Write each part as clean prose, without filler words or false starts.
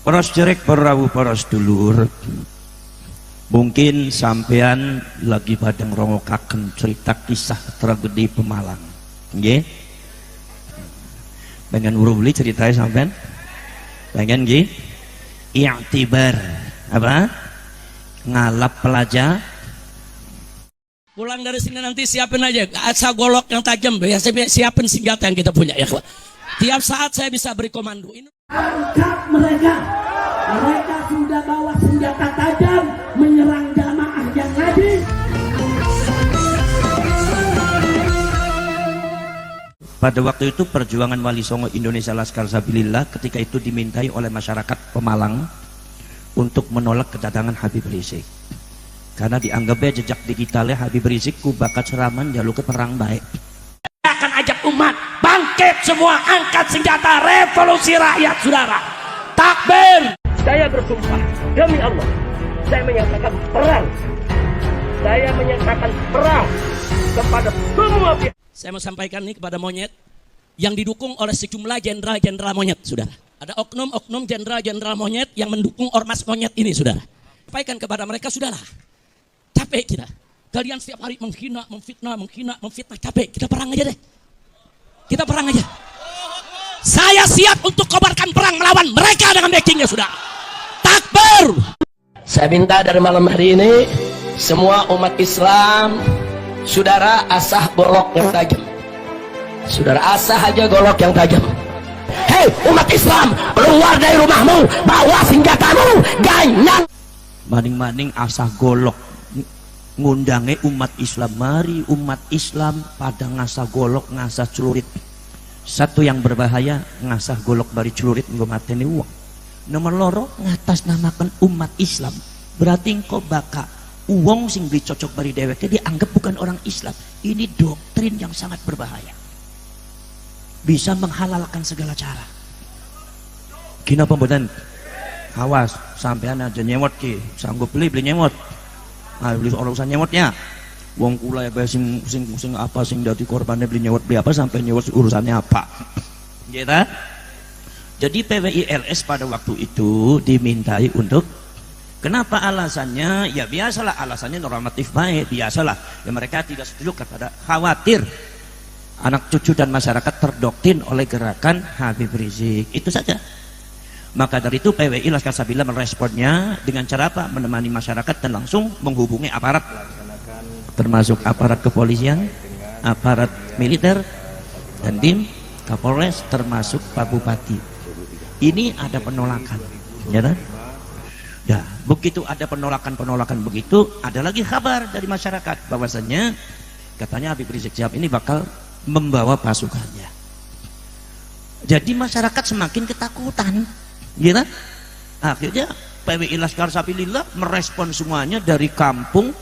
Paras jerek perawu paras dulur, mungkin sampean lagi pada ngerongokaken cerita kisah tragedi Pemalang, nggih? Pengen uruli ceritanya sampean? Pengen nggih? I'tibar apa? Ngalap pelajar. Pulang dari sini nanti siapin aja asa golok yang tajam, ya siapin senjata yang kita punya ya. Tiap saat saya bisa beri komando. Angkat mereka. Mereka sudah bawa senjata tajam menyerang jamaah yang ngaji. Pada waktu itu perjuangan Wali Songo Indonesia Laskar Sabilillah ketika itu dimintai oleh masyarakat Pemalang untuk menolak kedatangan Habib Rizik. Karena dianggapnya jejak digitalnya Habib Rizik ku bakat seraman jalur ke perang baik. Akan ajak umat bangkit semua, angkat senjata, revolusi rakyat saudara. Takbir. Saya bersumpah demi Allah, saya menyatakan perang. Saya menyatakan perang kepada semua pihak. Saya mau sampaikan nih kepada monyet yang didukung oleh sejumlah jenderal-jenderal monyet, saudara. Ada oknum-oknum jenderal-jenderal monyet yang mendukung ormas monyet ini, saudara. Sampaikan kepada mereka, sudahlah. Capek kita. Kalian setiap hari menghina, memfitnah. Capek. Kita perang aja deh. Kita perang aja. Saya siap untuk kobarkan perang melawan mereka dengan backingnya, sudah. Takbir. Saya minta dari malam hari ini semua umat Islam, saudara asah golok yang tajam. Saudara asah aja golok yang tajam. Hei umat Islam, keluar dari rumahmu, bawa senjatamu, ganyan. Maning-maning asah golok ngundange umat Islam, mari umat Islam pada ngasah golok, ngasah celurit. Satu yang berbahaya ngasah golok bari celurit nggo mateni wong. Nomor loro ngatasnamakan umat Islam, berarti engkau baka wong sing dicocok bari dheweke dianggap bukan orang Islam. Ini doktrin yang sangat berbahaya, bisa menghalalkan segala cara. Gina pembodan, awas sampean aja nyewot ki, sanggup beli nyewot. Nah, beli urusan nyewotnya. Wong kula ya sing apa sing dadi korbannya beli apa sampai nyewot urusannya apa. Gitu. Jadi PWILS pada waktu itu dimintai untuk, kenapa alasannya? Ya biasalah alasannya normatif baik, biasalah. Ya mereka tidak setuju kepada khawatir anak cucu dan masyarakat terdoktrin oleh gerakan Habib Rizik. Itu saja. Maka dari itu PWI Laskar Sabilillah meresponnya dengan cara apa? Menemani masyarakat dan langsung menghubungi aparat, termasuk aparat kepolisian, aparat militer, dan tim Kapolres, termasuk Pak Bupati. Ini ada penolakan, ya kan? Ya, begitu ada penolakan begitu, ada lagi kabar dari masyarakat bahwasanya katanya Habib Rizik Syihab ini bakal membawa pasukannya. Jadi masyarakat semakin ketakutan. Gitu? Akhirnya PWI Laskar Sabilillah merespon semuanya, dari kampung,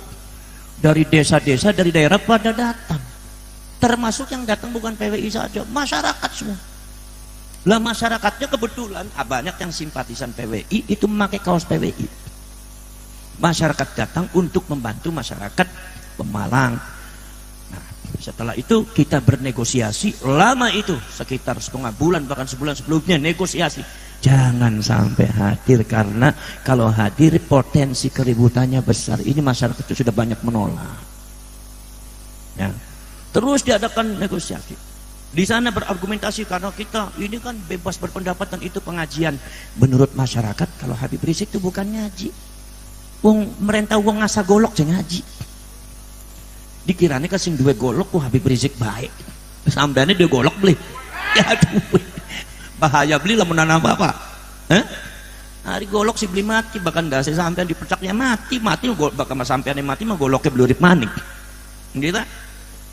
dari desa-desa, dari daerah pada datang. Termasuk yang datang bukan PWI saja, masyarakat semua. Lah masyarakatnya kebetulan banyak yang simpatisan PWI itu memakai kaos PWI. Masyarakat datang untuk membantu masyarakat Pemalang. Nah, setelah itu kita bernegosiasi lama itu, sekitar setengah bulan bahkan sebulan sebelumnya negosiasi. Jangan sampai hadir, karena kalau hadir potensi keributannya besar. Ini masyarakat itu sudah banyak menolak. Ya. Terus diadakan negosiasi. Di sana berargumentasi karena kita ini kan bebas berpendapat dan itu pengajian. Menurut masyarakat kalau Habib Rizik itu bukan ngaji. Wong merentah wong ngasa golok je ngaji. Dikiranya kan sing duwe golok ku Habib Rizik baik. Sampeane dia golok beli. Ya aduh. Bahaya beli lamun nambah apa? Hari golok si beli mati, bahkan dah saya sampean dipercaknya mati bakal sampean mati mah goloknya blurip manik. Gitu.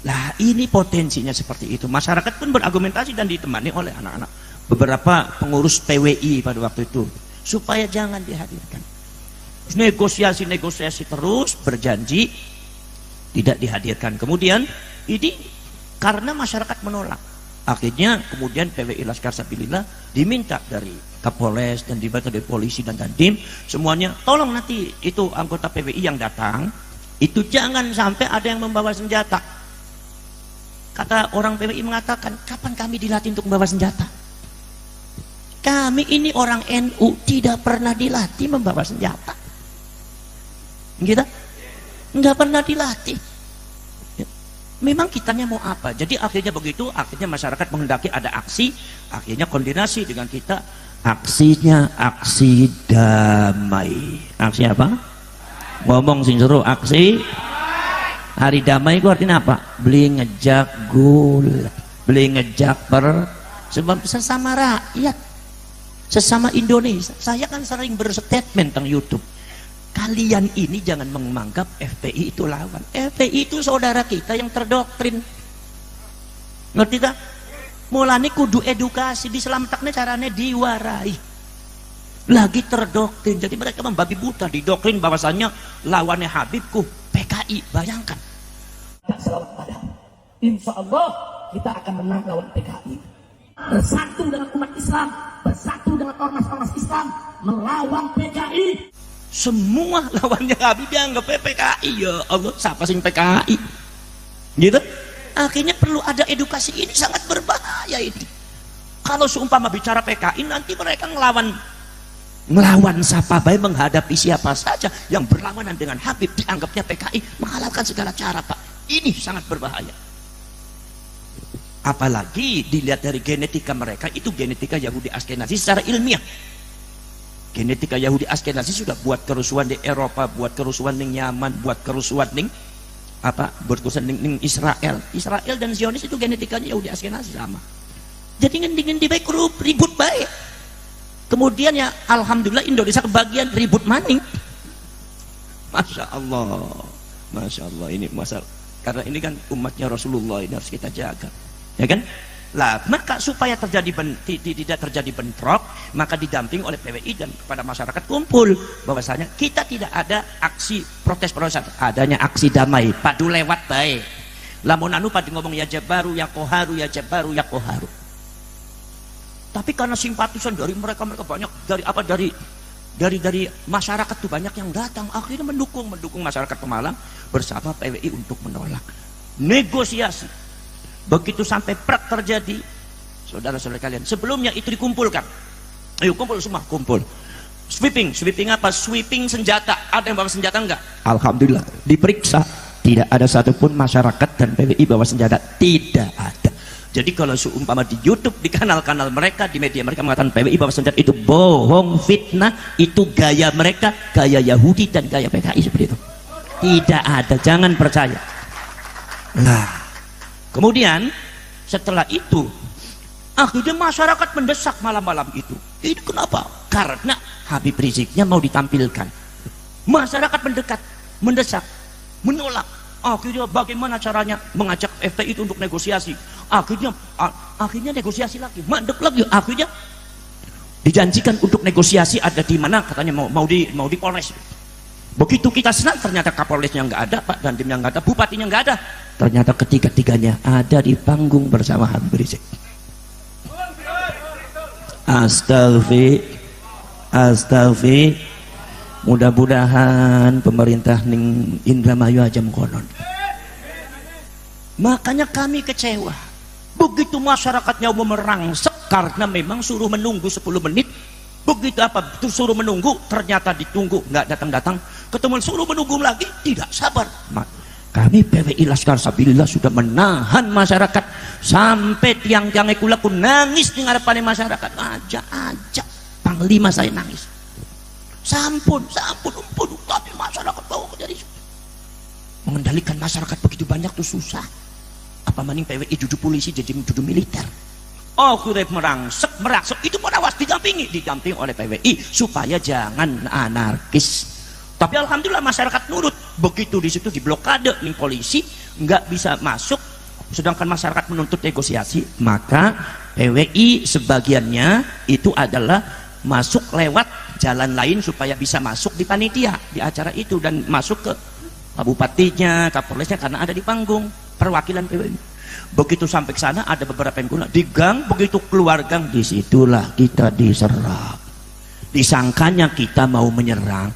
Lah ini potensinya seperti itu. Masyarakat pun berargumentasi dan ditemani oleh anak-anak beberapa pengurus PWI pada waktu itu supaya jangan dihadirkan. Negosiasi terus, berjanji tidak dihadirkan. Kemudian ini karena masyarakat menolak. Akhirnya kemudian PWI Laskar Sabilillah diminta dari Kapolres dan dibantu dari polisi dan tim semuanya, tolong nanti itu anggota PWI yang datang itu jangan sampai ada yang membawa senjata. Kata orang PWI mengatakan, kapan kami dilatih untuk membawa senjata? Kami ini orang NU tidak pernah dilatih membawa senjata. Gitu? Nggak pernah dilatih. Memang kitanya mau apa? Jadi akhirnya begitu, akhirnya masyarakat menghendaki ada aksi, akhirnya koordinasi dengan kita. Aksinya aksi damai. Aksi apa? Ngomong sing seru, aksi hari damai itu artinya apa? Beli ngejak gula, beli ngejak sebab sesama rakyat, sesama Indonesia. Saya kan sering berstatement tentang YouTube. Kalian ini jangan menganggap FPI itu lawan. FPI itu saudara kita yang terdoktrin. Ngerti tak? Mulane kudu edukasi, diselamatkan caranya diwarai. Lagi terdoktrin, jadi mereka membabi buta, didoktrin bahwasannya lawannya Habibku PKI. Bayangkan. Selamat padam. Insya Allah kita akan menang lawan PKI. Bersatu dengan umat Islam, bersatu dengan ormas-ormas Islam melawan PKI. Semua lawannya Habib dianggap PKI. Ya Allah, siapa sih PKI? Gitu. Akhirnya perlu ada edukasi, ini sangat berbahaya ini. Kalau seumpama bicara PKI nanti mereka ngelawan siapa baik, menghadapi siapa saja yang berlawanan dengan Habib dianggapnya PKI, menghalalkan segala cara, Pak. Ini sangat berbahaya. Apalagi dilihat dari genetika mereka, itu genetika Yahudi Askenazi secara ilmiah. Genetika Yahudi Askenazi sudah buat kerusuhan di Eropa, buat kerusuhan di Yaman, buat kerusuhan di Israel. Israel dan Zionis itu genetikanya Yahudi Askenazi sama. Jadi ngendi-ngendi baik ribut baik. Kemudian ya alhamdulillah Indonesia kebagian ribut maning. Masya Allah, Masya Allah, ini masalah. Karena ini kan umatnya Rasulullah, ini harus kita jaga, ya kan? Lah, maka supaya tidak terjadi bentrok, maka didamping oleh PWI dan kepada masyarakat kumpul bahwasanya kita tidak ada aksi protes, adanya aksi damai, padu lewat baik. Lamun anu padu ngomong ya Jabaru ya Koharu ya Jabaru ya Koharu. Tapi karena simpatisan dari mereka banyak, dari masyarakat tuh banyak yang datang, akhirnya mendukung masyarakat Pemalang bersama PWI untuk menolak. Negosiasi. Begitu sampai prak terjadi, saudara-saudara kalian, sebelumnya itu dikumpulkan. Ayo kumpul semua, kumpul. Sweeping apa? Sweeping senjata. Ada yang bawa senjata enggak? Alhamdulillah, diperiksa. Tidak ada satupun masyarakat dan PWI bawa senjata. Tidak ada. Jadi kalau seumpama di YouTube, di kanal-kanal mereka, di media mereka mengatakan PWI bawa senjata, itu bohong, fitnah, itu gaya mereka, gaya Yahudi dan gaya PKI seperti itu. Tidak ada, jangan percaya. Nah, kemudian setelah itu akhirnya masyarakat mendesak malam-malam itu. Ini kenapa? Karena Habib Riziknya mau ditampilkan. Masyarakat mendesak, menolak. Akhirnya bagaimana caranya mengajak FPI itu untuk negosiasi? Akhirnya negosiasi lagi, mandek lagi. Akhirnya dijanjikan untuk negosiasi ada di mana, katanya mau di Polres. Begitu kita senang, ternyata Kapolresnya nggak ada, Pak Dandim yang nggak ada, Bupatinya nggak ada. Ternyata ketiga-tiganya ada di panggung bersama Habib Rizik. Astagfirullah. Mudah-mudahan pemerintah ning Indramayu aja konon. Makanya kami kecewa. Begitu masyarakatnya merangsek karena memang suruh menunggu 10 menit. Begitu apa? Suruh menunggu, ternyata ditunggu nggak datang-datang. Ketemu suruh menunggu lagi, tidak sabar. Kami PWI Laskar Sabilillah sudah menahan masyarakat sampai tiang-tiang ekula pun nangis di hadapan masyarakat. Aja Panglima saya nangis. Sampun, tapi masyarakat bawa dari mengendalikan masyarakat begitu banyak tuh susah. Apa maning PWI duduk polisi jadi duduk militer. Oh, kurep merangsek itu menawas didampingi oleh PWI supaya jangan anarkis. Tapi alhamdulillah masyarakat nurut. Begitu di situ diblokade nih polisi, nggak bisa masuk. Sedangkan masyarakat menuntut negosiasi, maka PWI sebagiannya itu adalah masuk lewat jalan lain supaya bisa masuk di panitia di acara itu dan masuk ke bupatinya, Kapolresnya karena ada di panggung perwakilan PWI. Begitu sampai ke sana ada beberapa yang guna di gang, begitu keluar gang disitulah kita diserang. Disangkanya kita mau menyerang.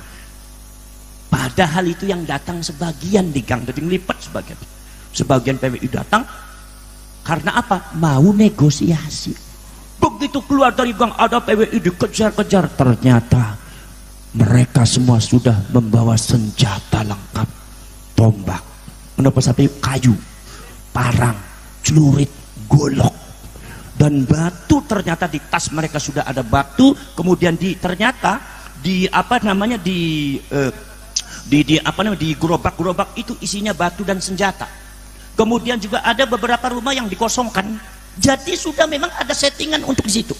Padahal itu yang datang sebagian di gang, jadi ngelipat sebagian PWI datang karena apa? Mau negosiasi. Begitu keluar dari gang ada PWI dikejar-kejar, ternyata mereka semua sudah membawa senjata lengkap, tombak, menapa sampai kayu, parang, celurit, golok, dan batu. Ternyata di tas mereka sudah ada batu. Kemudian ternyata di gerobak-gerobak itu isinya batu dan senjata. Kemudian juga ada beberapa rumah yang dikosongkan. Jadi sudah memang ada settingan untuk di situ.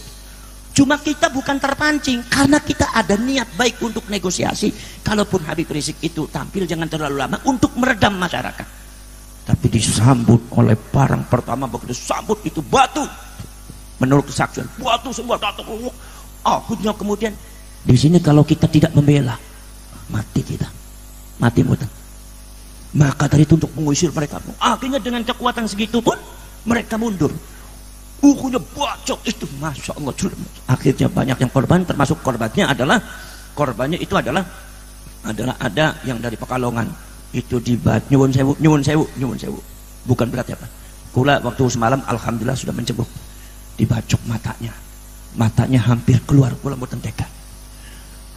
Cuma kita bukan terpancing karena kita ada niat baik untuk negosiasi. Kalaupun Habib Rizik itu tampil jangan terlalu lama untuk meredam masyarakat. Tapi disambut oleh parang pertama, begitu sambut itu batu. Menurut kesaksian batu semua datang. Akhirnya kemudian di sini kalau kita tidak membela, mati kita, mati mutan. Maka dari itu untuk mengusir mereka, akhirnya dengan kekuatan segitu pun mereka mundur. Bukunya bacok itu, masya Allah. Akhirnya banyak yang korban, termasuk korbannya adalah ada yang dari Pekalongan itu di nyuwun sewu, bukan berarti apa. Kula waktu semalam alhamdulillah sudah mencebuk, dibacok matanya hampir keluar, kula mboten tega.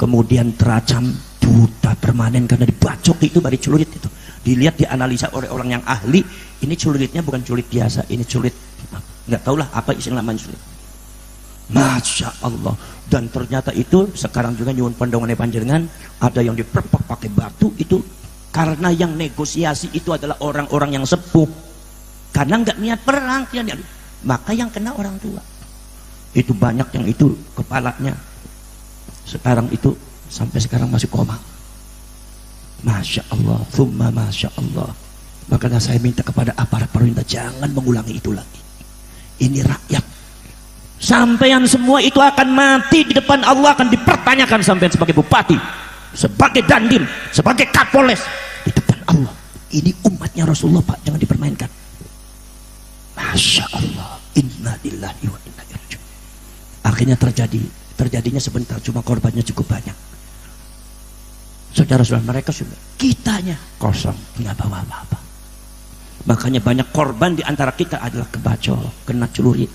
Kemudian terancam buta permanen karena dibacok itu dari celurit itu. Dilihat, dianalisa oleh orang yang ahli, ini celuritnya bukan celurit biasa, ini celurit nggak tahulah apa istilah namanya celurit. Masya Allah. Dan ternyata itu sekarang juga nyuwun pandongannya panjenengan ada yang diperpak pakai batu itu, karena yang negosiasi itu adalah orang-orang yang sepuh, karena nggak niat perang, maka yang kena orang tua. Itu banyak yang itu kepalanya sekarang itu sampai sekarang masih koma. Masya Allah, thumma masya Allah. Makanya saya minta kepada aparat pemerintah jangan mengulangi itu lagi. Ini rakyat, sampean semua itu akan mati di depan Allah, akan dipertanyakan sampean sebagai bupati, sebagai dandim, sebagai kapolres di depan Allah. Ini umatnya Rasulullah Pak, jangan dipermainkan. Masya Allah, inna lillahi wa inna ilaihi raji'un. Akhirnya terjadinya sebentar, cuma korbannya cukup banyak. Saudara-saudara, mereka sudah, kitanya kosong, nggak bawa apa-apa. Makanya banyak korban di antara kita adalah kebacok, kena celurit.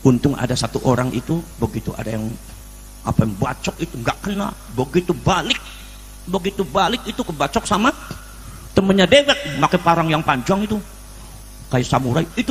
Untung ada satu orang itu, begitu ada yang bacok itu nggak kena, begitu balik itu kebacok sama temennya dewek, pakai parang yang panjang itu kayak samurai itu